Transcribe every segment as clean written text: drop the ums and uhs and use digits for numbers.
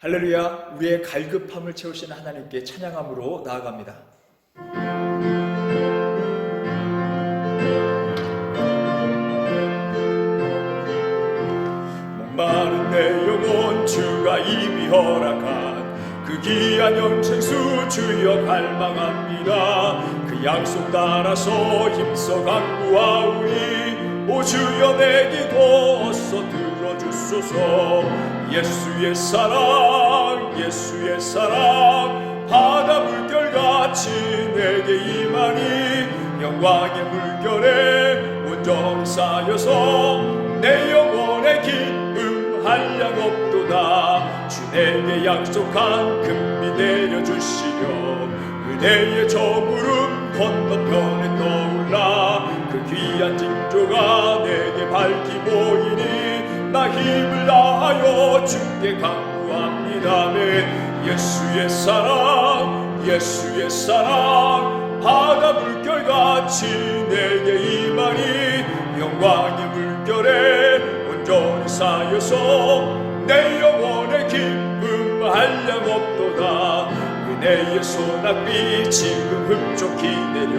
할렐루야, 우리의 갈급함을 채우시는 하나님께 찬양함으로 나아갑니다. 목마른 내 영혼 주가 이미 허락한 그 귀한 영생수 주여 갈망합니다. 그 약속 따라서 힘써 강구하오니 오 주여 내 기도 어서 들어주소서. 예수의 사랑 예수의 사랑 바다 물결같이 내게 임하니 영광의 물결에 온전히 쌓여서 내 영혼의 기쁨 한량 없도다. 주 내게 약속한 금비 내려주시려 은혜의 저 구름 건너편에 떠올라 그 귀한 징조가 내게 밝히 보이니 나 힘을 다하여 주께 간구합니다. 예수의 사랑 예수의 사랑 바다 물결같이 내게 임하니 영광의 물결에 온전히 쌓여서 내 영혼의 기쁨 한량 없도다. 은혜의 소낙비 지금 흡족히 내려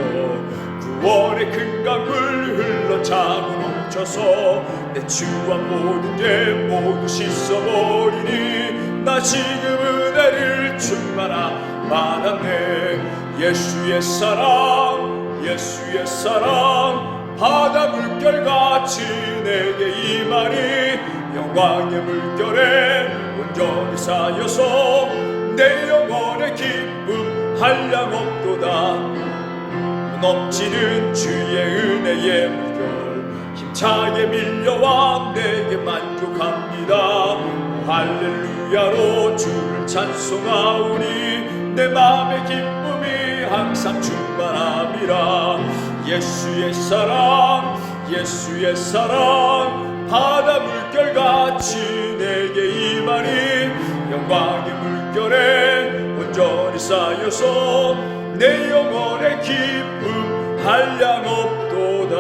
구원의 큰 강물 흘러 차고 넘쳐서 내 주와 모든 죄 모두 씻어버리니 나 지금 은혜를 충만하 받았네. 예수의 사랑 예수의 사랑 바다 물결같이 내게 임하니 영광의 물결에 온전히 쌓여서 내 영혼의 기쁨 한량 없도다. 넘치는 주의 은혜의 물결 힘차게 밀려와 내게 만족합니다. 할렐루야로 주를 찬송하오니 내 맘의 기쁨이 항상 충만함이라. 예수의 사랑 예수의 사랑 바다 물결같이 내게 임하니 영광의 물결에 온전히 쌓여서 내 영혼의 기쁨 한량 없도다.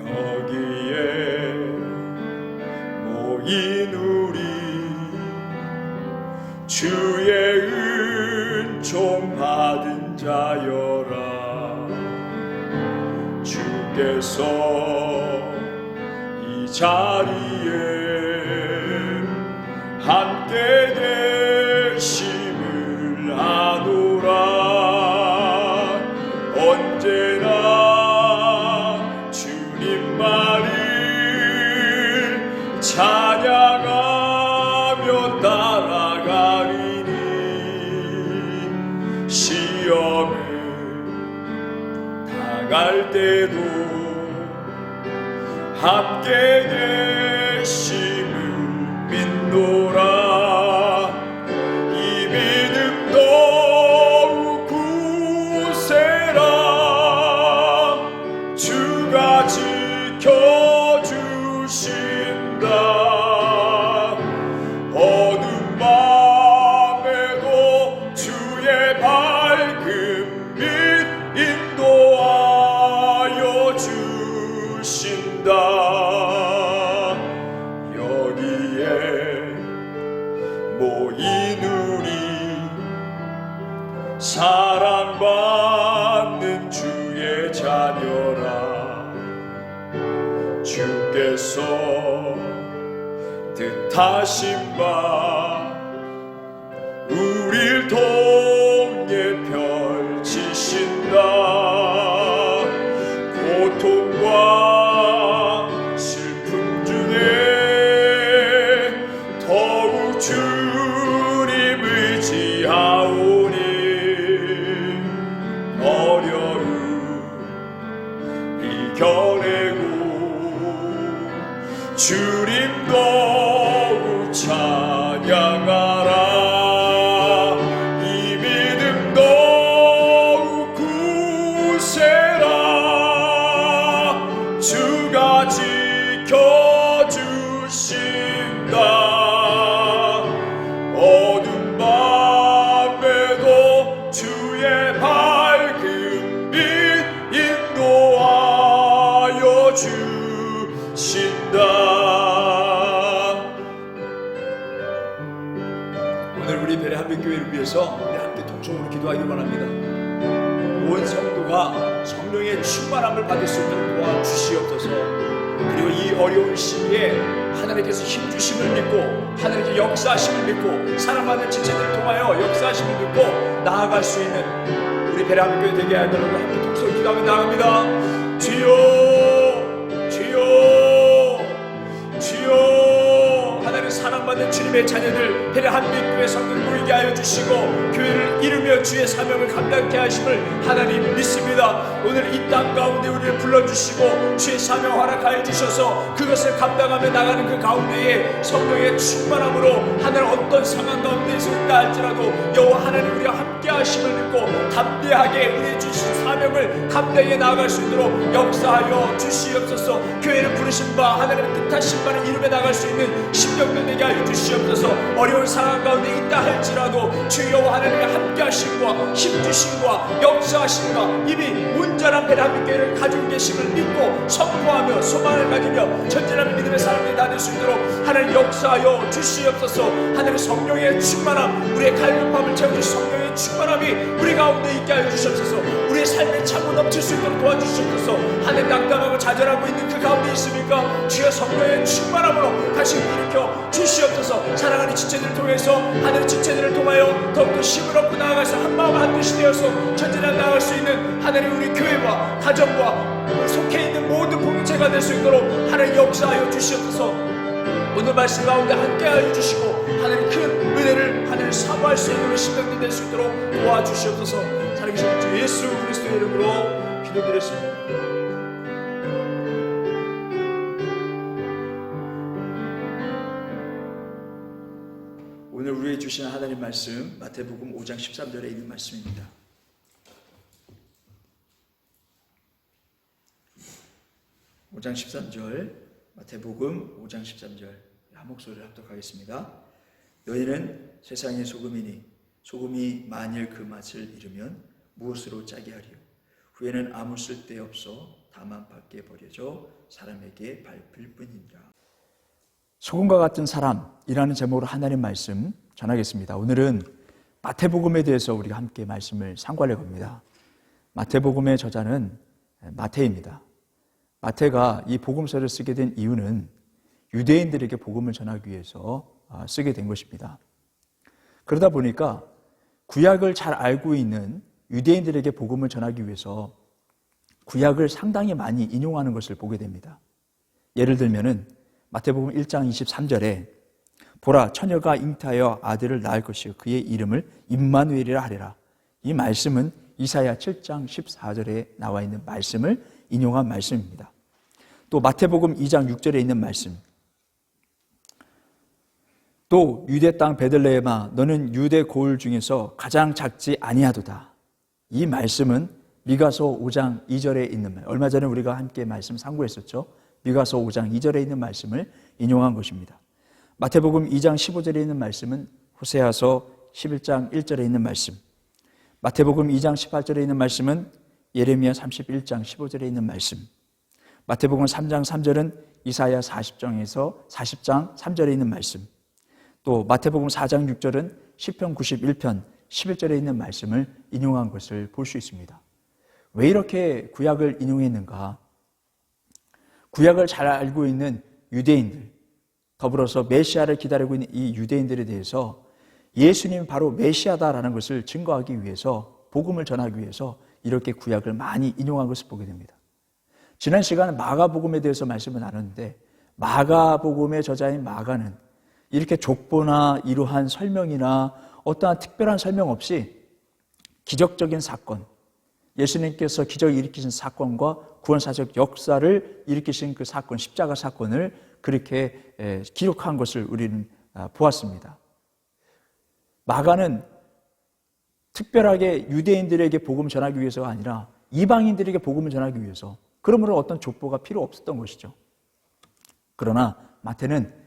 여기에 모인 우리 주의 은총 받은 자여라. 주께서 이 자리에 함께 계심을 아노라. 언제나 주님만을 찬양하며 따라가리니 시험을 당할 때도 함께 계심을 믿노라. 이 믿음 더욱 굳세라. 주가 지켜주신다. 어둠 밤에도 주의 밝은 빛 인도하여 주신다. 여기에 모인 우리 사랑받는 주의 자녀라. 주께서 뜻하신 바 우릴 통해 펼치신다. 고통과 슬픔 중에 더욱 주님 의지하오니 어려움 이겨내고 주님 더욱 찬양하라. 이 믿음 더욱 굳세라. 주가 지켜주신다. 한빛교회를 위해서 우리 함께 통성으로 기도하기를 원합니다. 온 성도가 성령의 충만함을 받을 수 있도록 도와주시옵소서. 그리고 이 어려운 시기에 하나님께서 힘주심을 믿고 하나님께서 역사하심을 믿고 사랑받는 지체들을 통하여 역사하심을 믿고 나아갈 수 있는 우리 베레한빛교회 되게 하도록 함께 통성으로 기도하며 나아갑니다. 주여, 주여, 주여. 하나님 사랑받는 주님의 자녀들 베레한빛교회 성도들 모이게 하여 주시고 교회를 이루며 주의 사명을 감당케 하심을 하나님 믿습니다. 오늘 이 땅 가운데 우리를 불러주시고 주의 사명 허락하여 주셔서 그것을 감당하며 나가는 그 가운데에 성령의 충만함으로 하나님 어떤 상황 가운데서 있다 할지라도 여호와 하나님 우리와 함께 하심을 믿고 담대하게 우리의 주신 사명을 감당해 나아갈 수 있도록 역사하여 주시옵소서. 교회를 부르신 바 하나님의 뜻하신 바를 이루며 나갈 수 있는 심령들 되게 하여 주시옵소서. 어려운 상황 가운데 있다 할지라도 주 여호와 하나님의 함께 하심과 힘주심과 역사하심과 이미 온전한 베레한빛교회를 가지고 계심을 믿고 선포하며 소망을 가지며 전진하는 믿음의 사람들이 다 될 수 있도록 하나님 역사하여 주시옵소서. 하나님의 성령의 충만함 우리의 갈급함을 채워주신 성령의 충만함이 우리 가운데 있게 하여 주시옵소서. 우리의 삶에 차고 넘칠 수 있도록 도와주시옵소서. 하나님 낙담하고 좌절하고 있는 그 가운데 있습니까? 주여 성령의 충만함으로 다시 일으켜 주시옵소서. 사랑하는 지체들을 통해서 하나님의 지체들을 통하여 더욱더 힘을 얻고 나아가서 한마음 한뜻이 되어서 전진해 나아갈 수 있는 하나님 우리 교회와 가정과 속해 있는 모든 공동체가 될 수 있도록 하나님 역사하여 주시옵소서. 오늘 말씀 가운데 함께하여 주시고 하나님 큰 은혜를 하나님 사모할 수 있는 우리 신령들 될 수 있도록 도와주시옵소서. 살아계신 주 예수 그리스도의 이름으로 기도드렸습니다. 오늘 우리에게 주신 하나님 말씀 마태복음 5장 13절에 있는 말씀입니다. 5장 13절 마태복음 5장 13절 한 목소리를 합독하겠습니다. 너희는 세상의 소금이니 소금이 만일 그 맛을 잃으면 무엇으로 짜게 하리요? 후에는 아무 쓸데없어 다만 밖에 버려져 사람에게 밟힐 뿐이니라. 소금과 같은 사람이라는 제목으로 하나님 말씀 전하겠습니다. 오늘은 마태복음에 대해서 우리가 함께 말씀을 상고하려고 합니다. 마태복음의 저자는 마태입니다. 마태가 이 복음서를 쓰게 된 이유는 유대인들에게 복음을 전하기 위해서 쓰게 된 것입니다. 그러다 보니까 구약을 잘 알고 있는 유대인들에게 복음을 전하기 위해서 구약을 상당히 많이 인용하는 것을 보게 됩니다. 예를 들면은 마태복음 1장 23절에 보라 처녀가 잉태하여 아들을 낳을 것이요 그의 이름을 임마누엘이라 하리라. 이 말씀은 이사야 7장 14절에 나와 있는 말씀을 인용한 말씀입니다. 또 마태복음 2장 6절에 있는 말씀, 또 유대 땅 베들레헴아 너는 유대 고을 중에서 가장 작지 아니하도다. 이 말씀은 미가서 5장 2절에 있는 말, 얼마 전에 우리가 함께 말씀 상고했었죠. 미가서 5장 2절에 있는 말씀을 인용한 것입니다. 마태복음 2장 15절에 있는 말씀은 호세아서 11장 1절에 있는 말씀, 마태복음 2장 18절에 있는 말씀은 예레미야 31장 15절에 있는 말씀, 마태복음 3장 3절은 이사야 40장에서 40장 3절에 있는 말씀, 또 마태복음 4장 6절은 시편 91편 11절에 있는 말씀을 인용한 것을 볼 수 있습니다. 왜 이렇게 구약을 인용했는가? 구약을 잘 알고 있는 유대인들, 더불어서 메시아를 기다리고 있는 이 유대인들에 대해서 예수님이 바로 메시아다라는 것을 증거하기 위해서, 복음을 전하기 위해서 이렇게 구약을 많이 인용한 것을 보게 됩니다. 지난 시간에 마가복음에 대해서 말씀을 나눴는데, 마가복음의 저자인 마가는 이렇게 족보나 이러한 설명이나 어떠한 특별한 설명 없이 기적적인 사건, 예수님께서 기적을 일으키신 사건과 구원사적 역사를 일으키신 그 사건, 십자가 사건을 그렇게 기록한 것을 우리는 보았습니다. 마가는 특별하게 유대인들에게 복음을 전하기 위해서가 아니라 이방인들에게 복음을 전하기 위해서, 그러므로 어떤 족보가 필요 없었던 것이죠. 그러나 마태는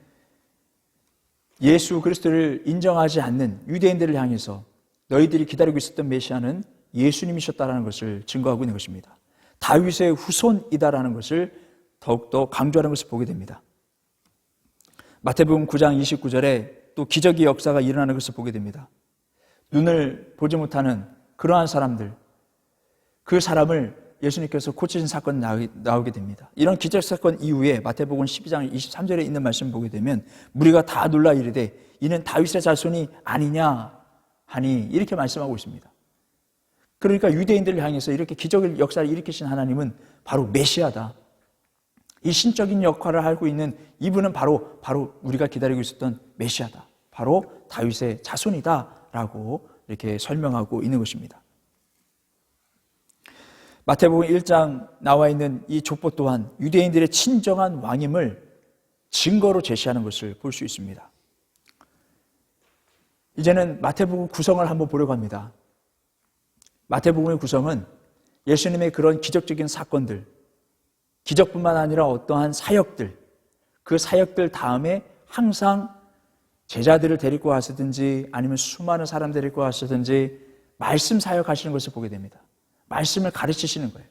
예수 그리스도를 인정하지 않는 유대인들을 향해서 너희들이 기다리고 있었던 메시아는 예수님이셨다라는 것을 증거하고 있는 것입니다. 다윗의 후손이다라는 것을 더욱더 강조하는 것을 보게 됩니다. 마태복음 9장 29절에 또 기적의 역사가 일어나는 것을 보게 됩니다. 눈을 보지 못하는 그러한 사람들, 그 사람을 예수님께서 고치신 사건이 나오게 됩니다. 이런 기적 사건 이후에 마태복음 12장 23절에 있는 말씀 보게 되면 무리가 다 놀라 이르되 이는 다윗의 자손이 아니냐 하니 이렇게 말씀하고 있습니다. 그러니까 유대인들을 향해서 이렇게 기적의 역사를 일으키신 하나님은 바로 메시아다. 이 신적인 역할을 하고 있는 이분은 바로 우리가 기다리고 있었던 메시아다. 바로 다윗의 자손이다라고 이렇게 설명하고 있는 것입니다. 마태복음 1장 나와 있는 이 족보 또한 유대인들의 친정한 왕임을 증거로 제시하는 것을 볼 수 있습니다. 이제는 마태복음 구성을 한번 보려고 합니다. 마태복음의 구성은 예수님의 그런 기적적인 사건들, 기적뿐만 아니라 어떠한 사역들, 그 사역들 다음에 항상 제자들을 데리고 가시든지 아니면 수많은 사람들을 데리고 가시든지 말씀 사역하시는 것을 보게 됩니다. 말씀을 가르치시는 거예요.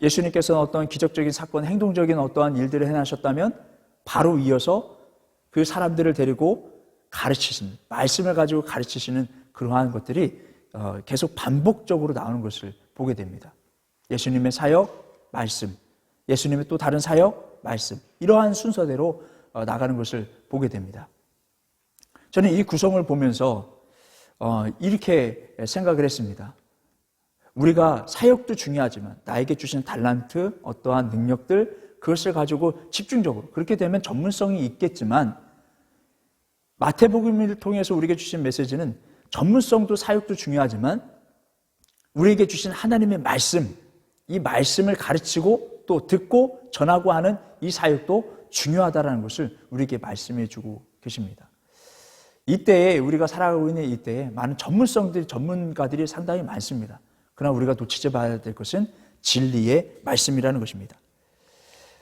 예수님께서는 어떤 기적적인 사건, 행동적인 어떠한 일들을 해나셨다면 바로 이어서 그 사람들을 데리고 가르치시는, 말씀을 가지고 가르치시는 그러한 것들이 계속 반복적으로 나오는 것을 보게 됩니다. 예수님의 사역, 말씀, 예수님의 또 다른 사역, 말씀, 이러한 순서대로 나가는 것을 보게 됩니다. 저는 이 구성을 보면서 이렇게 생각을 했습니다. 우리가 사역도 중요하지만 나에게 주신 달란트, 어떠한 능력들, 그것을 가지고 집중적으로, 그렇게 되면 전문성이 있겠지만 마태복음을 통해서 우리에게 주신 메시지는 전문성도 사역도 중요하지만 우리에게 주신 하나님의 말씀, 이 말씀을 가르치고 또 듣고 전하고 하는 이 사역도 중요하다는 것을 우리에게 말씀해 주고 계십니다. 이때에 우리가 살아가고 있는 이때에 많은 전문가들이 상당히 많습니다. 그러나 우리가 놓치지 말아야 될 것은 진리의 말씀이라는 것입니다.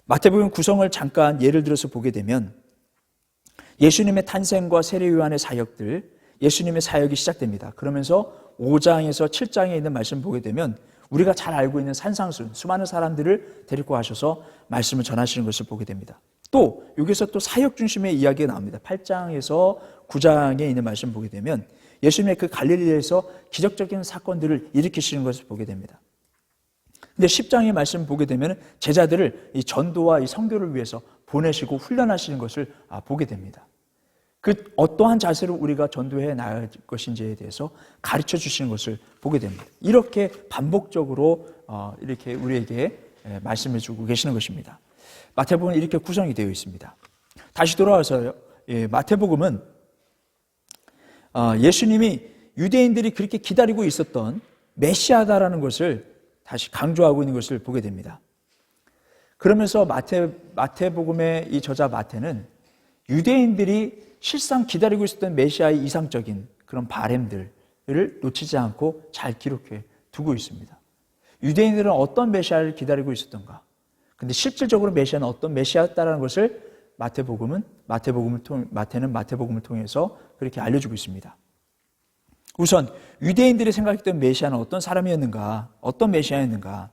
마태복음 구성을 잠깐 예를 들어서 보게 되면 예수님의 탄생과 세례 요한의 사역들, 예수님의 사역이 시작됩니다. 그러면서 5장에서 7장에 있는 말씀 보게 되면 우리가 잘 알고 있는 산상순, 수많은 사람들을 데리고 가셔서 말씀을 전하시는 것을 보게 됩니다. 또 여기서 또 사역 중심의 이야기가 나옵니다. 8장에서 9장에 있는 말씀 보게 되면 예수님의 그 갈릴리에서 기적적인 사건들을 일으키시는 것을 보게 됩니다. 근데 10장의 말씀 보게 되면 제자들을 이 전도와 이 선교를 위해서 보내시고 훈련하시는 것을 보게 됩니다. 그 어떠한 자세로 우리가 전도해 나갈 것인지에 대해서 가르쳐 주시는 것을 보게 됩니다. 이렇게 반복적으로 이렇게 우리에게 말씀해 주고 계시는 것입니다. 마태복음은 이렇게 구성이 되어 있습니다. 다시 돌아와서 마태복음은 예수님이 유대인들이 그렇게 기다리고 있었던 메시아다라는 것을 다시 강조하고 있는 것을 보게 됩니다. 그러면서 마태복음의 이 저자 마태는 유대인들이 실상 기다리고 있었던 메시아의 이상적인 그런 바램들을 놓치지 않고 잘 기록해 두고 있습니다. 유대인들은 어떤 메시아를 기다리고 있었던가? 근데 실질적으로 메시아는 어떤 메시아였다라는 것을 마태는 마태복음을 통해서 그렇게 알려주고 있습니다. 우선 유대인들이 생각했던 메시아는 어떤 사람이었는가, 어떤 메시아였는가?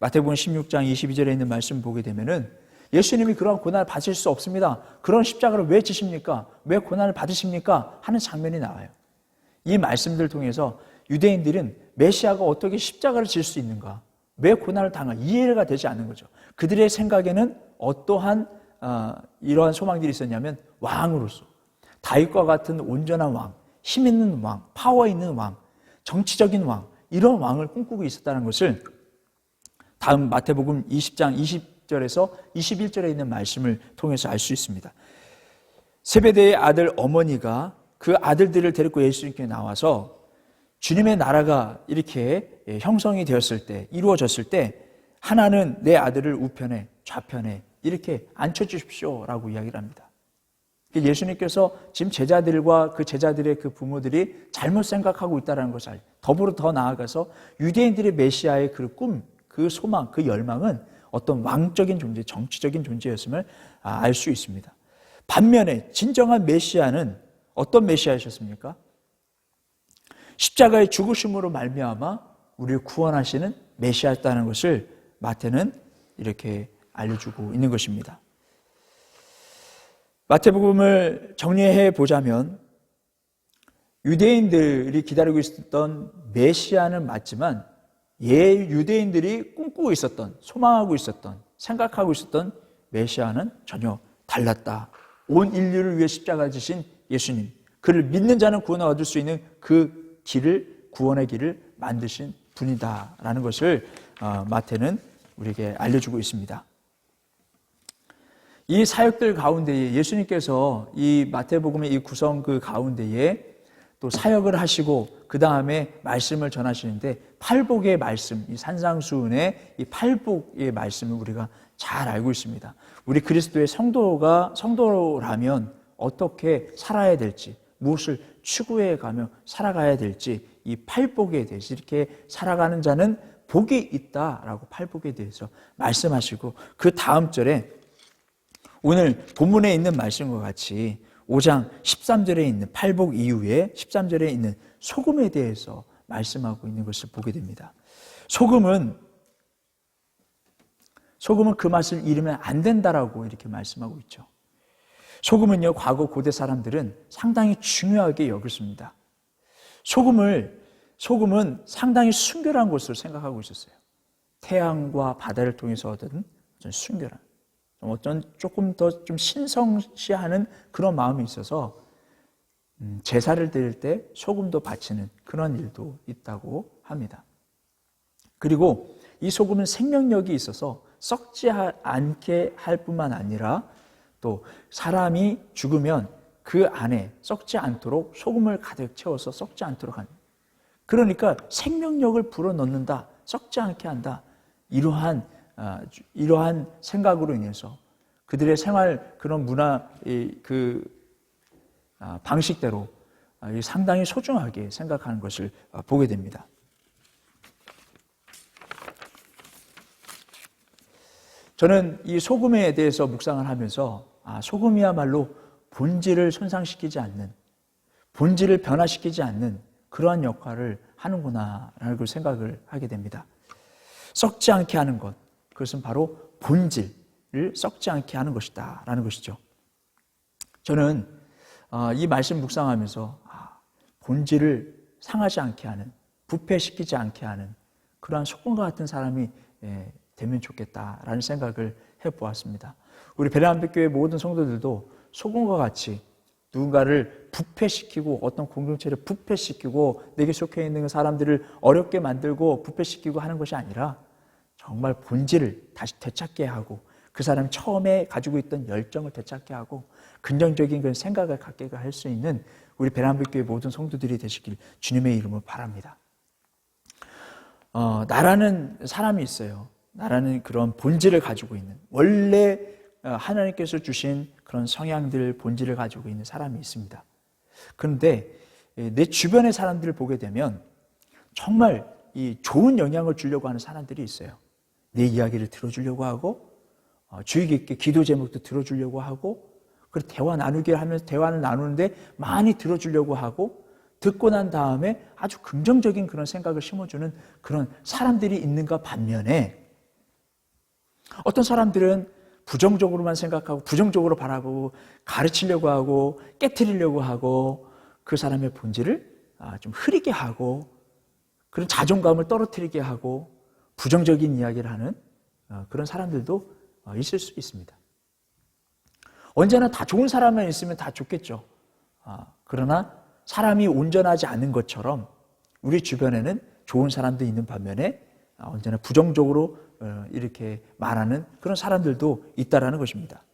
마태복음 16장 22절에 있는 말씀 보게 되면은 예수님이 그런 고난을 받으실 수 없습니다. 그런 십자가를 왜 지십니까? 왜 고난을 받으십니까? 하는 장면이 나와요. 이 말씀들을 통해서 유대인들은 메시아가 어떻게 십자가를 질 수 있는가? 왜 고난을 당할 이해가 되지 않는 거죠. 그들의 생각에는 어떠한 이러한 소망들이 있었냐면 왕으로서 다윗과 같은 온전한 왕, 힘 있는 왕, 파워 있는 왕, 정치적인 왕, 이런 왕을 꿈꾸고 있었다는 것을 다음 마태복음 20장 20절에서 21절에 있는 말씀을 통해서 알 수 있습니다. 세베대의 아들 어머니가 그 아들들을 데리고 예수님께 나와서 주님의 나라가 이렇게 형성이 되었을 때, 이루어졌을 때 하나는 내 아들을 우편에 좌편에 이렇게 앉혀주십시오 라고 이야기를 합니다. 예수님께서 지금 제자들과 그 제자들의 그 부모들이 잘못 생각하고 있다는 것을 더불어 더 나아가서 유대인들의 메시아의 그 꿈, 그 소망, 그 열망은 어떤 왕적인 존재, 정치적인 존재였음을 알 수 있습니다. 반면에 진정한 메시아는 어떤 메시아이셨습니까? 십자가의 죽으심으로 말미암아 우리를 구원하시는 메시아였다는 것을 마태는 이렇게 알려주고 있는 것입니다. 마태복음을 정리해 보자면 유대인들이 기다리고 있었던 메시아는 맞지만 유대인들이 꿈꾸고 있었던, 소망하고 있었던, 생각하고 있었던 메시아는 전혀 달랐다. 온 인류를 위해 십자가 지신 예수님, 그를 믿는 자는 구원을 얻을 수 있는 그 길을, 구원의 길을 만드신 분이다라는 것을 마태는 우리에게 알려주고 있습니다. 이 사역들 가운데에 예수님께서 이 마태복음의 이 구성 그 가운데에 또 사역을 하시고 그 다음에 말씀을 전하시는데 팔복의 말씀, 이 산상수훈의 이 팔복의 말씀을 우리가 잘 알고 있습니다. 우리 그리스도의 성도라면 어떻게 살아야 될지, 무엇을 추구해 가며 살아가야 될지, 이 팔복에 대해서 이렇게 살아가는 자는 복이 있다라고 팔복에 대해서 말씀하시고, 그 다음 절에 오늘 본문에 있는 말씀과 같이 5장 13절에 있는 팔복 이후에 13절에 있는 소금에 대해서 말씀하고 있는 것을 보게 됩니다. 소금은 그 맛을 잃으면 안 된다라고 이렇게 말씀하고 있죠. 소금은요, 과거 고대 사람들은 상당히 중요하게 여겼습니다. 소금은 상당히 순결한 것으로 생각하고 있었어요. 태양과 바다를 통해서 얻은 순결한, 어떤 조금 더 좀 신성시하는 그런 마음이 있어서 제사를 드릴 때 소금도 바치는 그런 일도 있다고 합니다. 그리고 이 소금은 생명력이 있어서 썩지 않게 할 뿐만 아니라 또 사람이 죽으면 그 안에 썩지 않도록 소금을 가득 채워서 썩지 않도록 하는, 그러니까 생명력을 불어넣는다, 썩지 않게 한다, 이러한 생각으로 인해서 그들의 생활 그런 문화 방식대로 상당히 소중하게 생각하는 것을 보게 됩니다. 저는 이 소금에 대해서 묵상을 하면서 소금이야말로 본질을 손상시키지 않는, 본질을 변화시키지 않는 그러한 역할을 하는구나라는 걸 생각을 하게 됩니다. 썩지 않게 하는 것, 그것은 바로 본질을 썩지 않게 하는 것이다 라는 것이죠. 저는 이 말씀 묵상하면서 본질을 상하지 않게 하는, 부패시키지 않게 하는 그러한 소금과 같은 사람이 되면 좋겠다라는 생각을 해보았습니다. 우리 베레한빛교회 모든 성도들도 소금과 같이 누군가를 부패시키고 어떤 공동체를 부패시키고 내게 속해 있는 사람들을 어렵게 만들고 부패시키고 하는 것이 아니라 정말 본질을 다시 되찾게 하고 그 사람이 처음에 가지고 있던 열정을 되찾게 하고 긍정적인 그런 생각을 갖게 할 수 있는 우리 베레한빛교회 모든 성도들이 되시길 주님의 이름으로 바랍니다. 나라는 사람이 있어요. 나라는 그런 본질을 가지고 있는, 원래 하나님께서 주신 그런 성향들, 본질을 가지고 있는 사람이 있습니다. 그런데 내 주변의 사람들을 보게 되면 정말 이 좋은 영향을 주려고 하는 사람들이 있어요. 내 이야기를 들어주려고 하고 주의 깊게 기도 제목도 들어주려고 하고, 그리고 대화 나누기를 하면서 대화를 나누는데 많이 들어주려고 하고, 듣고 난 다음에 아주 긍정적인 그런 생각을 심어주는 그런 사람들이 있는가 반면에 어떤 사람들은 부정적으로만 생각하고 부정적으로 바라보고 가르치려고 하고 깨트리려고 하고 그 사람의 본질을 좀 흐리게 하고 그런 자존감을 떨어뜨리게 하고 부정적인 이야기를 하는 그런 사람들도 있을 수 있습니다. 언제나 다 좋은 사람만 있으면 다 좋겠죠. 그러나 사람이 온전하지 않은 것처럼 우리 주변에는 좋은 사람도 있는 반면에 언제나 부정적으로 이렇게 말하는 그런 사람들도 있다라는 것입니다.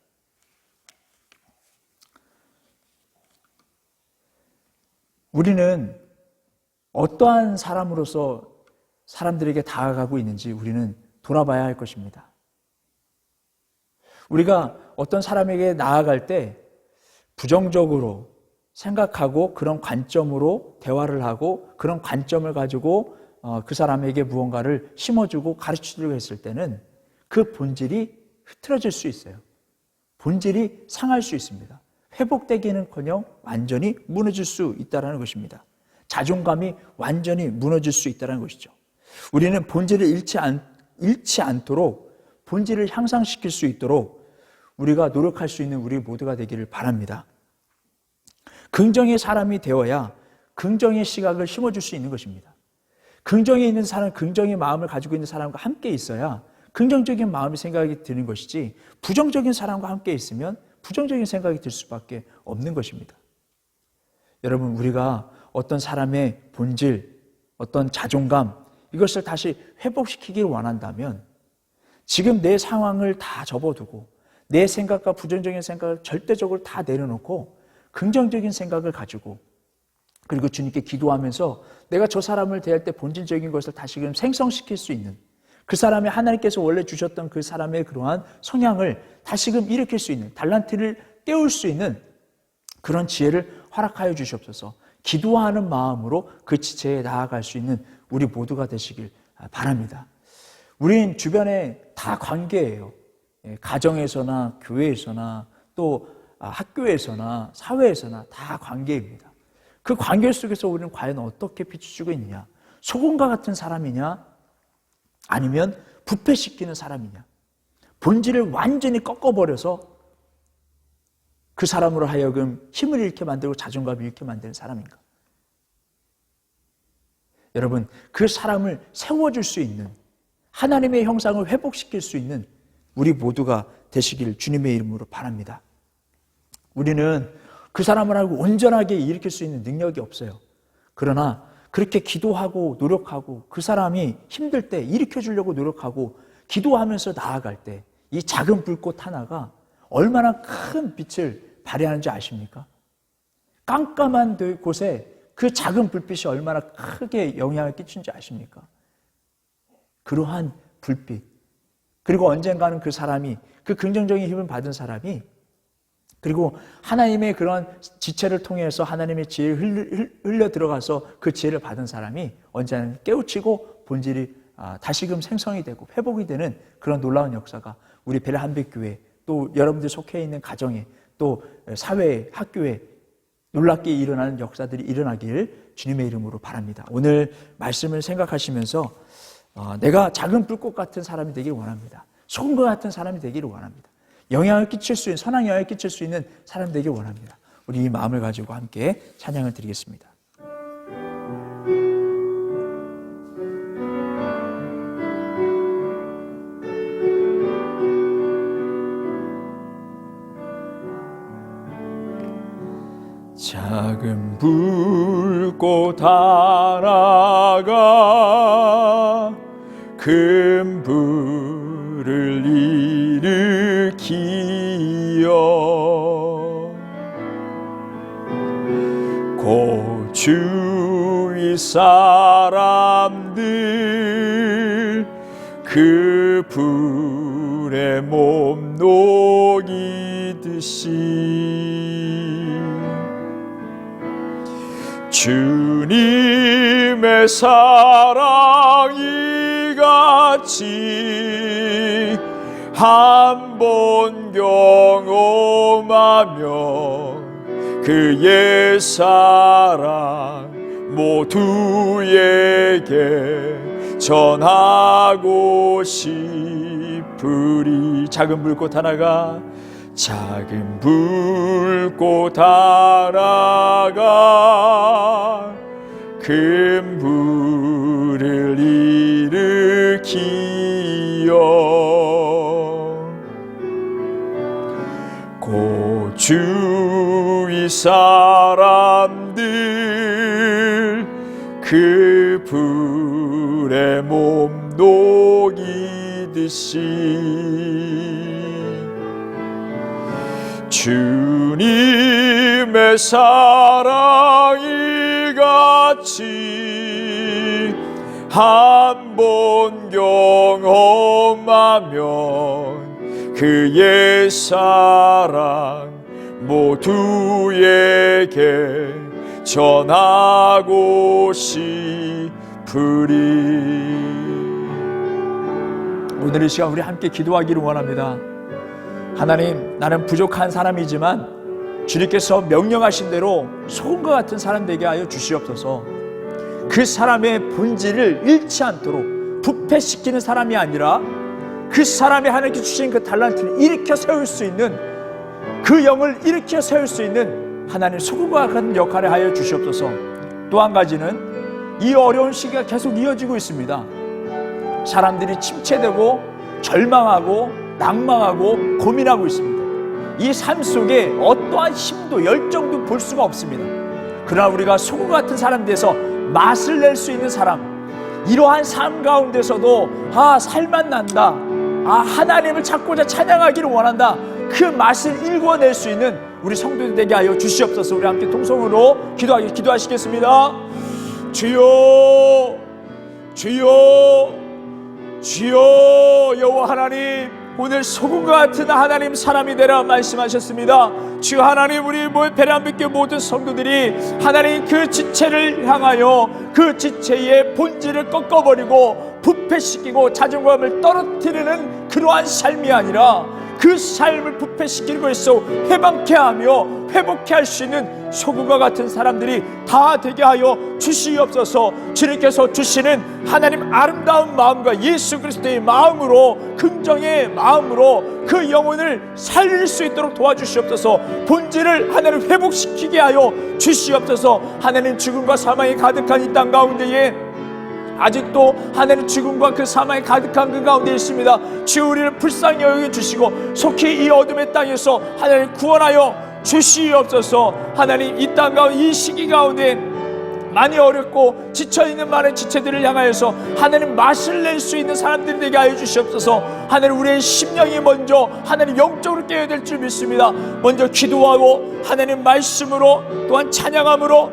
우리는 어떠한 사람으로서 사람들에게 다가가고 있는지 우리는 돌아봐야 할 것입니다. 우리가 어떤 사람에게 나아갈 때 부정적으로 생각하고 그런 관점으로 대화를 하고 그런 관점을 가지고 그 사람에게 무언가를 심어주고 가르치려고 했을 때는 그 본질이 흐트러질 수 있어요. 본질이 상할 수 있습니다. 회복되기는커녕 완전히 무너질 수 있다는 것입니다. 자존감이 완전히 무너질 수 있다는 것이죠. 우리는 본질을 잃지 않도록, 본질을 향상시킬 수 있도록 우리가 노력할 수 있는 우리 모두가 되기를 바랍니다. 긍정의 사람이 되어야 긍정의 시각을 심어줄 수 있는 것입니다. 긍정에 있는 사람, 긍정의 마음을 가지고 있는 사람과 함께 있어야 긍정적인 마음이 생각이 드는 것이지, 부정적인 사람과 함께 있으면 부정적인 생각이 들 수밖에 없는 것입니다. 여러분, 우리가 어떤 사람의 본질, 어떤 자존감, 이것을 다시 회복시키길 원한다면 지금 내 상황을 다 접어두고 내 생각과 부정적인 생각을 절대적으로 다 내려놓고 긍정적인 생각을 가지고, 그리고 주님께 기도하면서 내가 저 사람을 대할 때 본질적인 것을 다시금 생성시킬 수 있는, 그 사람이 하나님께서 원래 주셨던 그 사람의 그러한 성향을 다시금 일으킬 수 있는, 달란트를 떼울 수 있는 그런 지혜를 허락하여 주시옵소서. 기도하는 마음으로 그 지체에 나아갈 수 있는 우리 모두가 되시길 바랍니다. 우린 주변에 다 관계예요. 가정에서나 교회에서나 또 학교에서나 사회에서나 다 관계입니다. 그 관계 속에서 우리는 과연 어떻게 비춰주고 있느냐? 소금과 같은 사람이냐? 아니면 부패시키는 사람이냐? 본질을 완전히 꺾어버려서 그 사람으로 하여금 힘을 잃게 만들고 자존감을 잃게 만드는 사람인가? 여러분, 그 사람을 세워줄 수 있는, 하나님의 형상을 회복시킬 수 있는 우리 모두가 되시길 주님의 이름으로 바랍니다. 우리는 그 사람을 알고 온전하게 일으킬 수 있는 능력이 없어요. 그러나 그렇게 기도하고 노력하고 그 사람이 힘들 때 일으켜주려고 노력하고 기도하면서 나아갈 때 이 작은 불꽃 하나가 얼마나 큰 빛을 발휘하는지 아십니까? 깜깜한 곳에 그 작은 불빛이 얼마나 크게 영향을 끼치는지 아십니까? 그러한 불빛, 그리고 언젠가는 그 사람이, 그 긍정적인 힘을 받은 사람이, 그리고 하나님의 그런 지체를 통해서 하나님의 지혜를 흘려 들어가서 그 지혜를 받은 사람이 언제는 깨우치고 본질이 다시금 생성이 되고 회복이 되는 그런 놀라운 역사가 우리 베레한빛교회, 또 여러분들 속해 있는 가정에, 또 사회에, 학교에 놀랍게 일어나는 역사들이 일어나길 주님의 이름으로 바랍니다. 오늘 말씀을 생각하시면서 내가 작은 불꽃 같은 사람이 되길 원합니다. 소금과 같은 사람이 되기를 원합니다. 영향을 끼칠 수 있는, 선한 영향을 끼칠 수 있는 사람이 되길 원합니다. 우리 이 마음을 가지고 함께 찬양을 드리겠습니다. 작은 불꽃 하나가 큰 불을 일으키어 곧 주위 사람들 그 불에 몸 녹이듯이 주님의 사랑이 같이 한 번 경험하면 그 옛사랑 모두에게 전하고 싶으리. 작은 불꽃 하나가, 작은 불꽃 하나가 큰 불을 일으키어 곧 주위 사람들 그 불에 몸 녹이듯이 주님의 사랑이 같이 한 번 경험하면 그 옛사랑 모두에게 전하고 싶으리. 오늘 이 시간 우리 함께 기도하기를 원합니다. 하나님, 나는 부족한 사람이지만 주님께서 명령하신 대로 소금과 같은 사람 되게 하여 주시옵소서. 그 사람의 본질을 잃지 않도록 부패시키는 사람이 아니라 그 사람이 하나님께 주신 그 달란트를 일으켜 세울 수 있는, 그 영을 일으켜 세울 수 있는 하나님 소금과 같은 역할을 하여 주시옵소서. 또 한 가지는 이 어려운 시기가 계속 이어지고 있습니다. 사람들이 침체되고 절망하고 낭망하고 고민하고 있습니다. 이 삶 속에 어떠한 힘도 열정도 볼 수가 없습니다. 그러나 우리가 소금 같은 사람 돼서 맛을 낼 수 있는 사람, 이러한 삶 가운데서도 살만 난다, 하나님을 찾고자 찬양하기를 원한다, 그 맛을 일궈낼 수 있는 우리 성도들 되게 하여 주시옵소서. 우리 함께 통성으로 기도하시겠습니다. 주여, 주여, 주여. 여호와 하나님, 오늘 소금과 같은 하나님 사람이 되라 말씀하셨습니다. 주 하나님, 우리 베레한빛교회 모든 성도들이 하나님 그 지체를 향하여 그 지체의 본질을 꺾어버리고 부패시키고 자존감을 떨어뜨리는 그러한 삶이 아니라 그 삶을 부패시키는 것에서 해방케 하며 회복케 할 수 있는 소금과 같은 사람들이 다 되게 하여 주시옵소서. 주님께서 주시는 하나님 아름다운 마음과 예수 그리스도의 마음으로, 긍정의 마음으로 그 영혼을 살릴 수 있도록 도와주시옵소서. 본질을 하나님 회복시키게 하여 주시옵소서. 하나님 죽음과 사망이 가득한 이 땅 가운데에 아직도 하나님 죽음과 그 사망이 가득한 그 가운데 있습니다. 주 우리를 불쌍히 여겨주시고 속히 이 어둠의 땅에서 하나님 구원하여 주시옵소서. 하나님 이 땅 가운데, 이 시기 가운데 많이 어렵고 지쳐있는 많은 지체들을 향하여서 하나님 맛을 낼 수 있는 사람들이 되게 하여 주시옵소서. 하나님 우리의 심령이 먼저 하나님 영적으로 깨어야 될 줄 믿습니다. 먼저 기도하고 하나님 말씀으로 또한 찬양함으로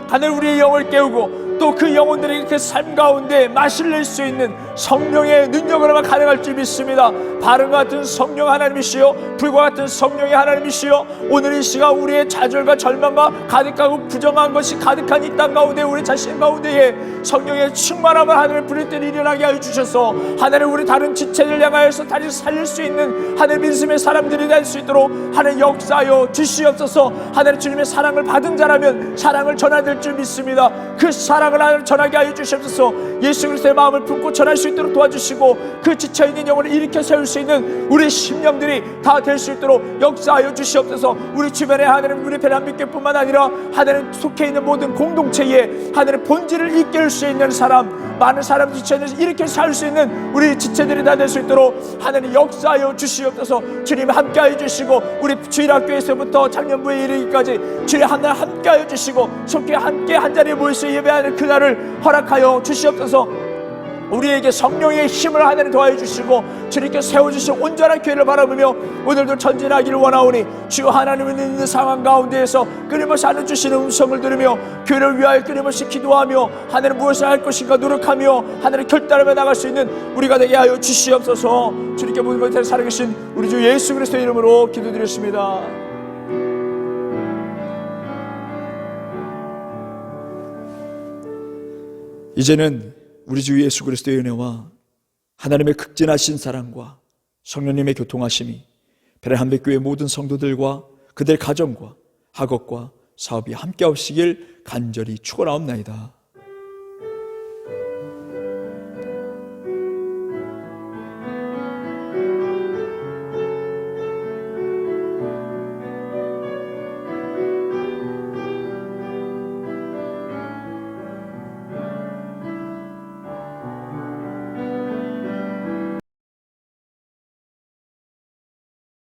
하나님 우리의 영을 깨우고 또 그 영혼들에게 그 삶 가운데 맛을 낼 수 있는 성령의 능력으로만 가능할 줄 믿습니다. 바른 같은 성령 하나님이시여, 불과 같은 성령의 하나님이시여, 오늘 이 시간 우리의 좌절과 절망과 가득하고 부정한 것이 가득한 이 땅 가운데 우리 자신 가운데에 성령의 충만함을 하나님의 부를 때 일어나게 하여 주셔서 하나님 우리 다른 지체를 향하여서 다시 살릴 수 있는 하나님 믿음의 사람들이 될 수 있도록 하나님 역사하여 주시옵소서. 하나님 주님의 사랑을 받은 자라면 사랑을 전해야 될 줄 믿습니다. 그 사랑을 하나님 전하게 하여 주시옵소서. 예수 그리스도의 마음을 품고 전할 수 있도록 도와주시고 그 지쳐있는 영혼을 일으켜 세울 수 있는 우리 심령들이 다 될 수 있도록 역사하여 주시옵소서. 우리 주변에 하나님 우리 베레한빛교회뿐만 아니라 하나님 속해 있는 모든 공동체에 하나님 본질을 이끌 수 있는 사람, 많은 사람 지체를 일으켜 살 수 있는 우리 지체들이 다 될 수 있도록 하나님 역사하여 주시옵소서. 주님 함께하여 주시고 우리 주일학교에서부터 작년부에 이르기까지 주님 하나님 함께하여 주시고 속해 함께 한자리에 모여서 예배하는 그날을 허락하여 주시옵소서. 우리에게 성령의 힘을 하나님 더하여 주시고 주님께 세워주신 온전한 교회를 바라보며 오늘도 전진하기를 원하오니 주 하나님을 있는 상황 가운데에서 끊임없이 하나님 주시는 음성을 들으며 교회를 위하여 끊임없이 기도하며 하나님 무엇을 할 것인가 노력하며 하나님 결단하며 나갈 수 있는 우리가 되게 하여 주시옵소서. 주님께 모든 것을 살아계신 우리 주 예수 그리스도의 이름으로 기도드렸습니다. 이제는 우리 주 예수 그리스도의 은혜와 하나님의 극진하신 사랑과 성령님의 교통하심이 베레한빛교회 모든 성도들과 그들 가정과 학업과 사업이 함께 하시길 간절히 축원하옵나이다.